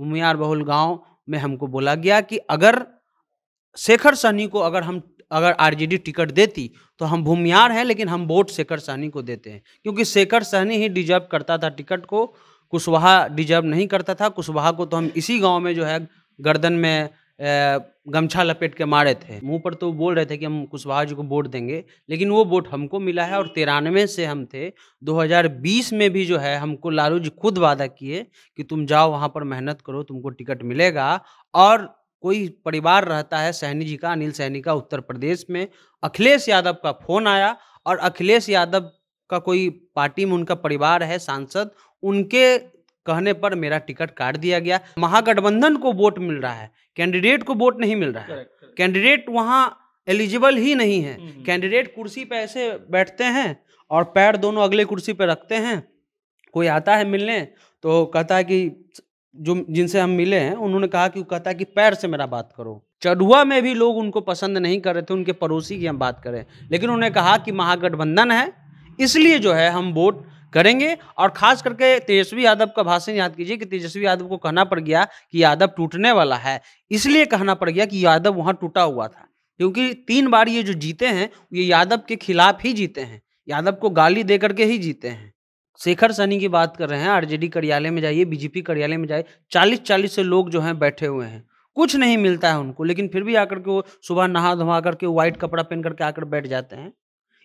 भूमियार बहुल गाँव में हमको बोला गया कि अगर शेखर सहनी को अगर आरजेडी टिकट देती तो हम भूमियार हैं, लेकिन हम वोट शेखर सहनी को देते हैं, क्योंकि शेखर सहनी ही डिजर्व करता था टिकट को, कुशवाहा डिजर्व नहीं करता था। कुशवाहा को तो हम इसी गांव में जो है गर्दन में गमछा लपेट के मारे थे। मुंह पर तो बोल रहे थे कि हम कुशवाहा जी को वोट देंगे, लेकिन वो वोट हमको मिला है। और 93 से हम थे, 2020 में भी जो है हमको लालू जी खुद वादा किए कि तुम जाओ वहाँ पर मेहनत करो, तुमको टिकट मिलेगा। और कोई परिवार रहता है सहनी जी का, अनिल सहनी का, उत्तर प्रदेश में। अखिलेश यादव का फोन आया और अखिलेश यादव का कोई पार्टी में उनका परिवार है, सांसद, उनके कहने पर मेरा टिकट काट दिया गया। महागठबंधन को वोट मिल रहा है, कैंडिडेट को वोट नहीं मिल रहा है। कैंडिडेट वहाँ एलिजिबल ही नहीं है। कैंडिडेट कुर्सी पे ऐसे बैठते हैं और पैर दोनों अगले कुर्सी पे रखते हैं। कोई आता है मिलने तो कहता है कि जो जिनसे हम मिले हैं उन्होंने कहा कि कहता है कि पैर से मेरा बात करो। चढ़ुआ में भी लोग उनको पसंद नहीं कर रहे थे, उनके पड़ोसी की हम बात करें, लेकिन उन्होंने कहा कि महागठबंधन है, इसलिए जो है हम वोट करेंगे। और खास करके तेजस्वी यादव का भाषण याद कीजिए कि तेजस्वी यादव को कहना पड़ गया कि यादव टूटने वाला है। इसलिए कहना पड़ गया कि यादव वहाँ टूटा हुआ था, क्योंकि 3 बार ये जो जीते हैं ये यादव के खिलाफ ही जीते हैं, यादव को गाली दे करके ही जीते हैं। शेखर सहनी की बात कर रहे हैं, आरजेडी कार्यालय में जाइए, बीजेपी कार्यालय में जाइए, 40-40 से लोग जो हैं बैठे हुए हैं, कुछ नहीं मिलता है उनको, लेकिन फिर भी आकर के वो सुबह नहा धोवा करके व्हाइट कपड़ा पहन करके आकर बैठ जाते हैं,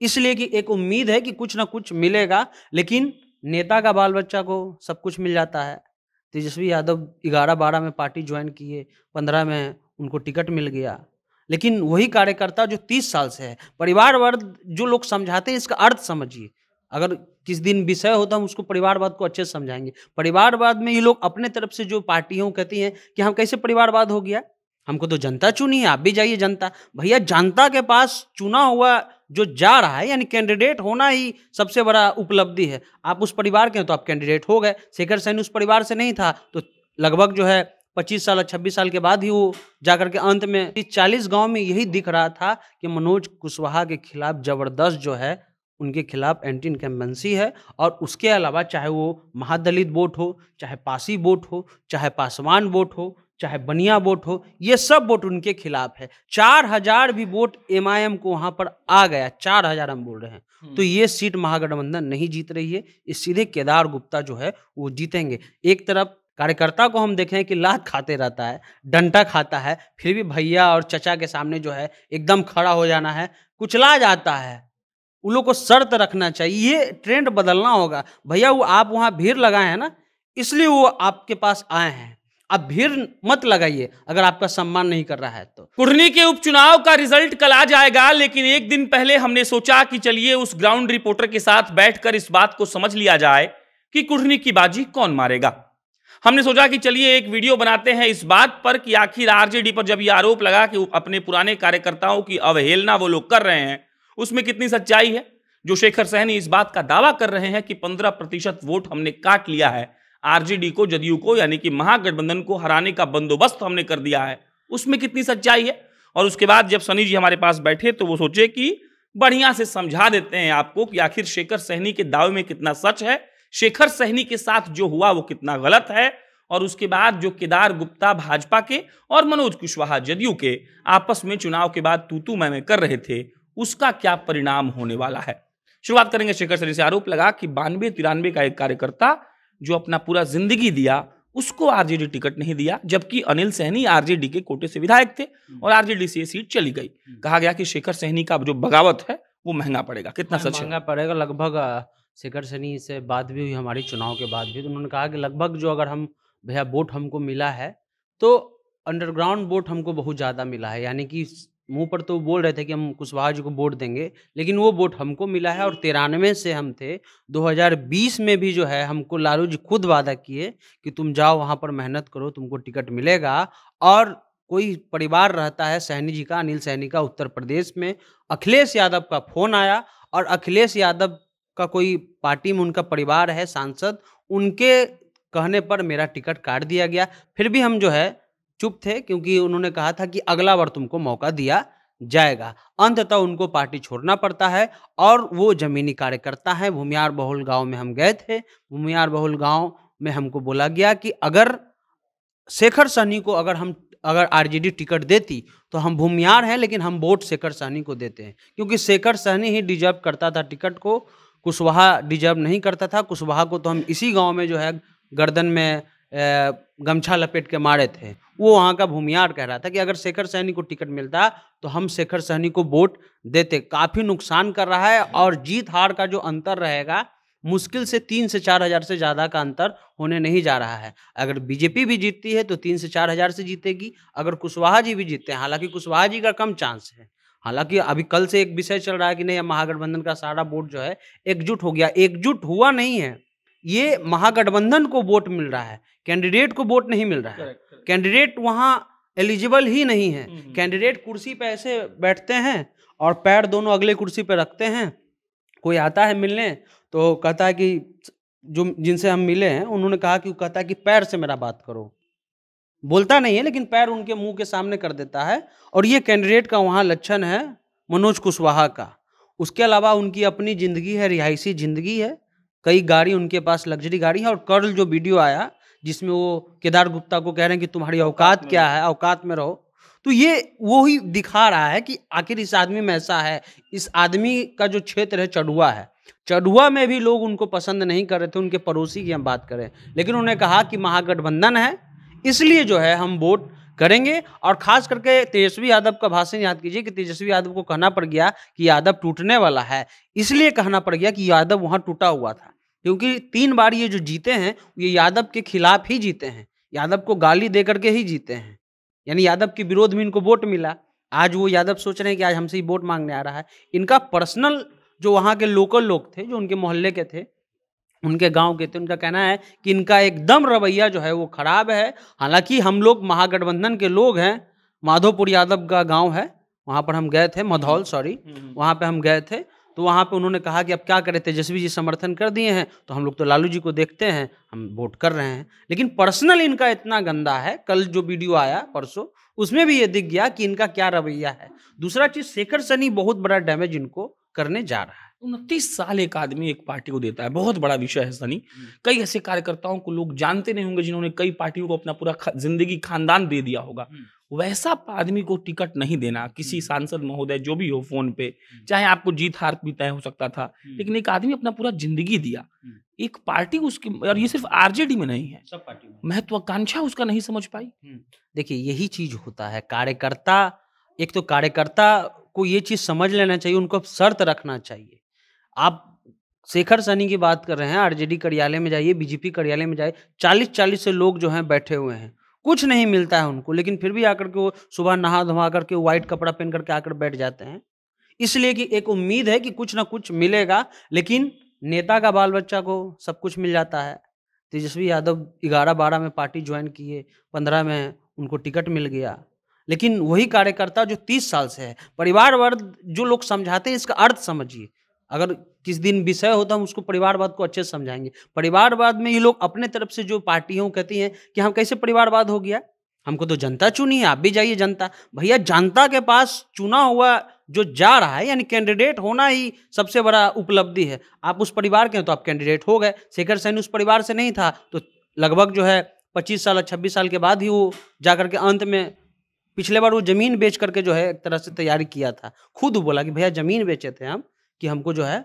इसलिए कि एक उम्मीद है कि कुछ ना कुछ मिलेगा। लेकिन नेता का बाल बच्चा को सब कुछ मिल जाता है। तेजस्वी यादव 11-12 में पार्टी ज्वाइन किए, 15 में उनको टिकट मिल गया, लेकिन वही कार्यकर्ता जो 30 साल से है। परिवारवाद जो लोग समझाते हैं, इसका अर्थ समझिए। अगर किस दिन विषय होता हम उसको परिवारवाद को अच्छे से समझाएंगे। परिवारवाद में ये लोग अपने तरफ से जो पार्टियों कहती हैं कि हम कैसे परिवारवाद हो गया, हमको तो जनता चुनी है, आप भी जाइए जनता। भैया जनता के पास चुना हुआ जो जा रहा है, यानी कैंडिडेट होना ही सबसे बड़ा उपलब्धि है। आप उस परिवार के हैं तो आप कैंडिडेट हो गए। शेखर सहनी उस परिवार से नहीं था तो लगभग जो है 25 साल 26 साल के बाद ही वो जाकर के अंत में 40 गांव में यही दिख रहा था कि मनोज कुशवाहा के खिलाफ जबरदस्त जो है उनके खिलाफ एंटी इनकम्बेंसी है। और उसके अलावा चाहे वो महादलित वोट हो, चाहे पासी वोट हो, चाहे पासवान वोट हो, चाहे बनिया वोट हो, ये सब वोट उनके खिलाफ है। 4000 भी वोट एमआईएम को वहां पर आ गया, 4000 हम बोल रहे हैं। तो ये सीट महागठबंधन नहीं जीत रही है, इस सीधे केदार गुप्ता जो है वो जीतेंगे। एक तरफ कार्यकर्ता को हम देखें कि लात खाते रहता है, डंटा खाता है, फिर भी भैया और चचा के सामने जो है एकदम खड़ा हो जाना है, कुचला जाता है। उन लोग को शर्त रखना चाहिए, ये ट्रेंड बदलना होगा। भैया वो आप वहाँ भीड़ लगाए हैं ना, इसलिए वो आपके पास आए हैं। आप भीड़ मत लगाइए अगर आपका सम्मान नहीं कर रहा है तो। कुढ़नी के उपचुनाव का रिजल्ट कल आ जाएगा, लेकिन एक दिन पहले हमने सोचा कि चलिए उस ग्राउंड रिपोर्टर के साथ बैठकर इस बात को समझ लिया जाए कि कुढ़नी की बाजी कौन मारेगा। हमने सोचा कि चलिए एक वीडियो बनाते हैं इस बात पर कि आखिर आरजेडी पर जब ये आरोप लगा कि अपने पुराने कार्यकर्ताओं की अवहेलना वो लोग कर रहे हैं, उसमें कितनी सच्चाई है। जो शेखर सहनी इस बात का दावा कर रहे हैं कि 15% वोट हमने काट लिया है, आरजेडी को, जदयू को, यानी कि महागठबंधन को हराने का बंदोबस्त हमने कर दिया है, उसमें कितनी सच्चाई है। और उसके बाद जब सनी जी हमारे पास बैठे तो वो सोचे कि बढ़िया से समझा देते हैं आपको कि आखिर शेखर सहनी के दावे में कितना सच है, शेखर सहनी के साथ जो हुआ वो कितना गलत है। और उसके बाद जो केदार गुप्ता भाजपा के और मनोज कुशवाहा जदयू के आपस में चुनाव के बाद तू मैं कर रहे थे, उसका क्या परिणाम होने वाला है। शुरुआत करेंगे शेखर सहनी से। आरोप लगा कि 92-93 का एक कार्यकर्ता जो अपना पूरा जिंदगी दिया उसको आरजेडी टिकट नहीं दिया, जबकि अनिल सहनी आरजेडी के कोटे से विधायक थे और आरजेडी से ये सीट चली गई। कहा गया कि शेखर सहनी का जो बगावत है वो महंगा पड़ेगा। कितना सच है? महंगा पड़ेगा। लगभग शेखर सहनी से बात भी हुई हमारी चुनाव के बाद भी, तो उन्होंने कहा कि लगभग जो अगर हम भैया वोट हमको मिला है तो अंडरग्राउंड वोट हमको बहुत ज़्यादा मिला है, यानी कि मुंह पर तो बोल रहे थे कि हम कुशवाहा जी को वोट देंगे, लेकिन वो वोट हमको मिला है। और 93 से हम थे, 2020 में भी जो है हमको लालू जी खुद वादा किए कि तुम जाओ वहाँ पर मेहनत करो, तुमको टिकट मिलेगा। और कोई परिवार रहता है सहनी जी का, अनिल सहनी का, उत्तर प्रदेश में। अखिलेश यादव का फोन आया और अखिलेश यादव का कोई पार्टी में उनका परिवार है, सांसद, उनके कहने पर मेरा टिकट काट दिया गया। फिर भी हम जो है चुप थे, क्योंकि उन्होंने कहा था कि अगला बार तुमको मौका दिया जाएगा। अंततः उनको पार्टी छोड़ना पड़ता है और वो जमीनी कार्यकर्ता है। भूमियार बहुल गांव में हम गए थे। भूमियार बहुल गांव में हमको बोला गया कि अगर शेखर सहनी को अगर आरजेडी टिकट देती तो हम भूमियार हैं, लेकिन हम वोट शेखर सहनी को देते हैं, क्योंकि शेखर सहनी ही डिजर्व करता था टिकट को, कुशवाहा डिजर्व नहीं करता था। कुशवाहा को तो हम इसी गांव में जो है गर्दन में गमछा लपेट के मारे थे। वो वहाँ का भूमियार कह रहा था कि अगर शेखर सहनी को टिकट मिलता तो हम शेखर सहनी को वोट देते। काफ़ी नुकसान कर रहा है, और जीत हार का जो अंतर रहेगा मुश्किल से 3 से 4 हज़ार से ज़्यादा का अंतर होने नहीं जा रहा है। अगर बीजेपी भी जीतती है तो 3 से 4 हज़ार से जीतेगी। अगर कुशवाहा जी भी जीतते हैं, हालांकि कुशवाहा जी का कम चांस है, हालांकि अभी कल से एक विषय चल रहा है कि नहीं, महागठबंधन का सारा वोट जो है एकजुट हो गया। एकजुट हुआ नहीं है, ये महागठबंधन को वोट मिल रहा है, कैंडिडेट को वोट नहीं मिल रहा है। कैंडिडेट वहाँ एलिजिबल ही नहीं है। कैंडिडेट कुर्सी पे ऐसे बैठते हैं और पैर दोनों अगले कुर्सी पे रखते हैं। कोई आता है मिलने तो कहता है कि जो जिनसे हम मिले हैं उन्होंने कहा कि कहता है कि पैर से मेरा बात करो, बोलता नहीं है लेकिन पैर उनके मुंह के सामने कर देता है। और ये कैंडिडेट का वहाँ लक्षण है मनोज कुशवाहा का। उसके अलावा उनकी अपनी ज़िंदगी है, रिहायशी ज़िंदगी है, कई गाड़ी उनके पास, लग्जरी गाड़ी है। और कल जो वीडियो आया जिसमें वो केदार गुप्ता को कह रहे हैं कि तुम्हारी औकात क्या है, औकात में रहो, तो ये वो ही दिखा रहा है कि आखिर इस आदमी में ऐसा है। इस आदमी का जो क्षेत्र है चढ़ुआ है, चढ़ुआ में भी लोग उनको पसंद नहीं कर रहे थे, उनके पड़ोसी की हम बात करें, लेकिन उन्होंने कहा कि महागठबंधन है इसलिए जो है हम वोट करेंगे। और खास करके तेजस्वी यादव का भाषण याद कीजिए कि तेजस्वी यादव को कहना पड़ गया कि यादव टूटने वाला है, इसलिए कहना पड़ गया कि यादव वहाँ टूटा हुआ था, क्योंकि 3 बार ये जो जीते हैं ये यादव के खिलाफ ही जीते हैं, यादव को गाली दे करके ही जीते हैं, यानी यादव के विरोध में इनको वोट मिला। आज वो यादव सोच रहे हैं कि आज हमसे ही वोट मांगने आ रहा है। इनका पर्सनल जो वहाँ के लोकल लोग थे, जो उनके मोहल्ले के थे, उनके गांव के थे, उनका कहना है कि इनका एकदम रवैया जो है वो खराब है। हालांकि हम लोग महागठबंधन के लोग हैं, माधोपुर यादव का गांव है, वहाँ पर हम गए थे, मधौल सॉरी, वहाँ पे हम गए थे। तो वहाँ पे उन्होंने कहा कि अब क्या करें, तेजस्वी जी समर्थन कर दिए हैं तो हम लोग तो लालू जी को देखते हैं, हम वोट कर रहे हैं। लेकिन पर्सनल इनका इतना गंदा है, कल जो वीडियो आया परसों उसमें भी ये दिख गया कि इनका क्या रवैया है। दूसरा चीज, शेखर सहनी बहुत बड़ा डैमेज इनको करने जा रहा है। 29 साल एक आदमी एक पार्टी को देता है, बहुत बड़ा विषय है सनी। कई ऐसे कार्यकर्ताओं को लोग जानते नहीं होंगे जिन्होंने कई पार्टियों को अपना पूरा जिंदगी खानदान दे दिया होगा। वैसा आदमी को टिकट नहीं देना, किसी सांसद महोदय जो भी हो फोन पे, चाहे आपको जीत हार भी तय हो सकता था, लेकिन एक आदमी अपना पूरा जिंदगी दिया, एक पार्टी उसकी, और ये सिर्फ आरजेडी में नहीं है, सब पार्टी में महत्वाकांक्षा उसका नहीं समझ पाई। देखिए यही चीज होता है, कार्यकर्ता, एक तो कार्यकर्ता को ये चीज समझ लेना चाहिए, उनको शर्त रखना चाहिए। आप शेखर सहनी की बात कर रहे हैं, आरजेडी कार्यालय में जाइए, बीजेपी कार्यालय में जाइए, 40-40 से लोग जो हैं बैठे हुए हैं, कुछ नहीं मिलता है उनको, लेकिन फिर भी आकर के वो सुबह नहा धोवा करके व्हाइट कपड़ा पहन करके आकर बैठ जाते हैं, इसलिए कि एक उम्मीद है कि कुछ ना कुछ मिलेगा। लेकिन नेता का बाल बच्चा को सब कुछ मिल जाता है। तेजस्वी यादव 11-12 में पार्टी ज्वाइन किए, 15 में उनको टिकट मिल गया। लेकिन वही कार्यकर्ता जो 30 साल से है, परिवारवाद जो लोग समझाते हैं इसका अर्थ समझिए। अगर किस दिन विषय होता हम उसको परिवारवाद को अच्छे से समझाएंगे। परिवारवाद में ये लोग अपने तरफ से जो पार्टियों कहती हैं कि हम कैसे परिवारवाद हो गया, हमको तो जनता चुनी है, आप भी जाइए जनता। भैया जनता के पास चुना हुआ जो जा रहा है, यानी कैंडिडेट होना ही सबसे बड़ा उपलब्धि है। आप उस परिवार के हैं तो आप कैंडिडेट हो गए। शेखर सहनी उस परिवार से नहीं था तो लगभग जो है 25 साल 26 साल के बाद ही वो जाकर के अंत में, पिछले बार वो जमीन बेच करके जो है एक तरह से तैयारी किया था, खुद बोला कि भैया जमीन बेचे थे हम कि हमको जो है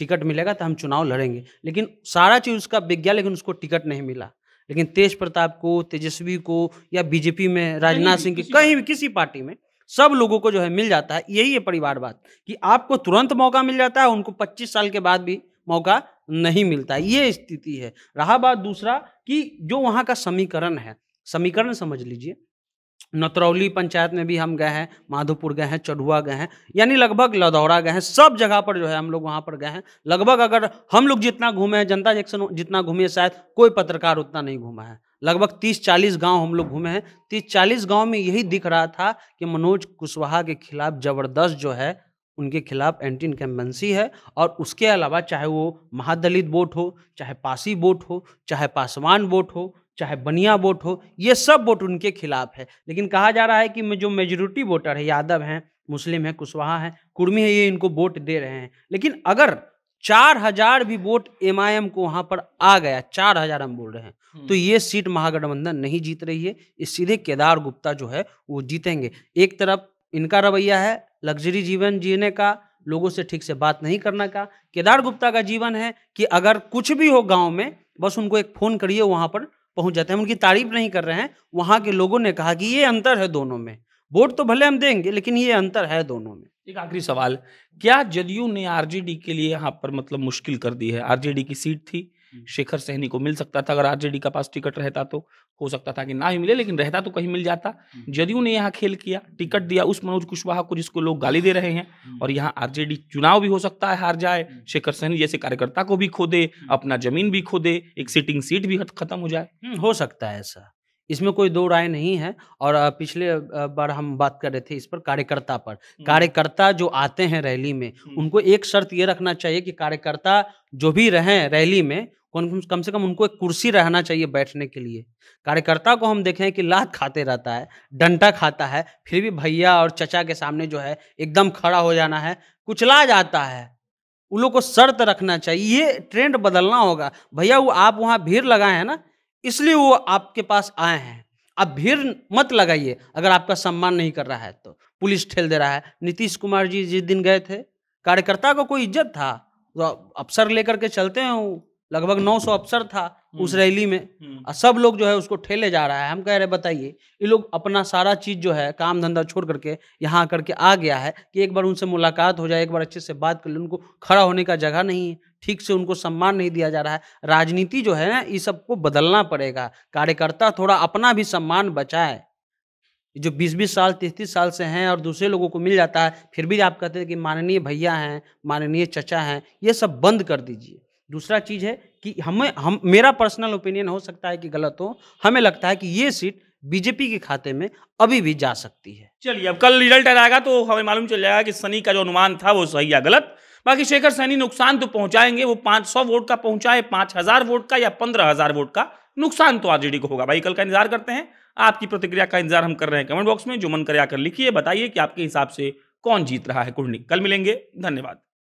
टिकट मिलेगा तो हम चुनाव लड़ेंगे। लेकिन सारा चीज़ उसका बिक गया, लेकिन उसको टिकट नहीं मिला। लेकिन तेज प्रताप को, तेजस्वी को, या बीजेपी में राजनाथ सिंह की, कहीं भी किसी पार्टी में सब लोगों को जो है मिल जाता है। यही है परिवारवाद कि आपको तुरंत मौका मिल जाता है, उनको 25 साल के बाद भी मौका नहीं मिलता। ये स्थिति है। रहा बात दूसरा कि जो वहाँ का समीकरण है, समीकरण समझ लीजिए। नतरौली पंचायत में भी हम गए हैं, माधोपुर गए हैं, चढ़ुआ गए हैं, यानी लगभग लदौरा गए हैं, सब जगह पर जो है हम लोग वहाँ पर गए हैं। लगभग अगर हम लोग जितना घूमे हैं, जनता जैक्शन जितना घूमे, शायद कोई पत्रकार उतना नहीं घूमा है। लगभग 30-40 गांव हम लोग घूमे हैं। 30-40 गांव में यही दिख रहा था कि मनोज कुशवाहा के खिलाफ जबरदस्त जो है उनके खिलाफ एंटी इनकम्बेंसी है। और उसके अलावा चाहे वो महादलित वोट हो, चाहे पासी वोट हो, चाहे पासवान वोट हो, चाहे बनिया वोट हो, ये सब वोट उनके खिलाफ है। लेकिन कहा जा रहा है कि जो मेजोरिटी वोटर है, यादव हैं, मुस्लिम है, कुशवाहा है, कुर्मी है, ये इनको वोट दे रहे हैं। लेकिन अगर 4000 भी वोट एमआईएम को वहां पर आ गया, 4000 हम बोल रहे हैं, तो ये सीट महागठबंधन नहीं जीत रही है। इस सीधे केदार गुप्ता जो है वो जीतेंगे। एक तरफ इनका रवैया है लग्जरी जीवन जीने का, लोगों से ठीक से बात नहीं करना का। केदार गुप्ता का जीवन है कि अगर कुछ भी हो गांव में, बस उनको एक फोन करिए, वहां पर पहुंच जाते हैं। हम उनकी तारीफ नहीं कर रहे हैं, वहां के लोगों ने कहा कि ये अंतर है दोनों में। वोट तो भले हम देंगे, लेकिन ये अंतर है दोनों में। एक आखिरी सवाल, क्या जदयू ने आरजेडी के लिए यहाँ पर मतलब मुश्किल कर दी है? आरजेडी की सीट थी, शेखर सहनी को मिल सकता था, अगर आरजेडी का पास टिकट रहता तो हो सकता था कि ना ही मिले, लेकिन रहता तो कहीं मिल जाता। जदयू ने यहाँ खेल किया, टिकट दिया उस मनोज कुशवाहा को जिसको लोग गाली दे रहे हैं, और यहाँ आरजेडी चुनाव भी हो सकता है हार जाए, शेखर सहनी जैसे कार्यकर्ता को भी खो दे, अपना जमीन भी खो दे, एक सिटिंग सीट भी खत्म हो जाए। हो सकता है ऐसा, इसमें कोई दो राय नहीं है। और पिछले बार हम बात कर रहे थे इस पर, कार्यकर्ता पर। कार्यकर्ता जो आते हैं रैली में, उनको एक शर्त ये रखना चाहिए कि कार्यकर्ता जो भी रहें रैली में, कम से कम उनको एक कुर्सी रहना चाहिए बैठने के लिए। कार्यकर्ता को हम देखें कि लात खाते रहता है, डंडा खाता है, फिर भी भैया और चचा के सामने जो है एकदम खड़ा हो जाना है, कुचला जाता है। उन लोग को शर्त रखना चाहिए, ये ट्रेंड बदलना होगा। भैया वो आप वहाँ भीड़ लगाए हैं ना, इसलिए वो आपके पास आए हैं। आप भीड़ मत लगाइए अगर आपका सम्मान नहीं कर रहा है तो। पुलिस ठेल दे रहा है। नीतीश कुमार जी जिस दिन गए थे, कार्यकर्ता को कोई इज्जत था? तो अफसर लेकर के चलते हैं, लगभग 900 अफसर था उस रैली में, और सब लोग जो है उसको ठेले जा रहा है। हम कह रहे बताइए, ये लोग अपना सारा चीज जो है काम धंधा छोड़ करके यहाँ आकर के आ गया है कि एक बार उनसे मुलाकात हो जाए, एक बार अच्छे से बात कर ले। उनको खड़ा होने का जगह नहीं है, ठीक से उनको सम्मान नहीं दिया जा रहा है। राजनीति जो है ना, ये सबको बदलना पड़ेगा। कार्यकर्ता थोड़ा अपना भी सम्मान बचाए। जो 20-20 साल 33 साल से हैं और दूसरे लोगों को मिल जाता है, फिर भी आप कहते हैं कि माननीय भैया हैं, माननीय चचा हैं, ये सब बंद कर दीजिए। दूसरा चीज है कि मेरा पर्सनल ओपिनियन हो सकता है कि गलत हो, हमें लगता है कि ये सीट बीजेपी के खाते में अभी भी जा सकती है। चलिए, अब कल रिजल्ट आएगा तो हमें मालूम चल जाएगा कि सनी का जो अनुमान था वो सही या गलत। बाकी शेखर सहनी नुकसान तो पहुंचाएंगे, वो 500 वोट का पहुंचाए, 5000 वोट का या 15000 वोट का, नुकसान तो आरजेडी को होगा। भाई कल का इंतजार करते हैं, आपकी प्रतिक्रिया का इंतजार हम कर रहे हैं कमेंट बॉक्स में। जो मन करे आकर लिखिए, बताइए कि आपके हिसाब से कौन जीत रहा है कुर्नी। कल मिलेंगे, धन्यवाद।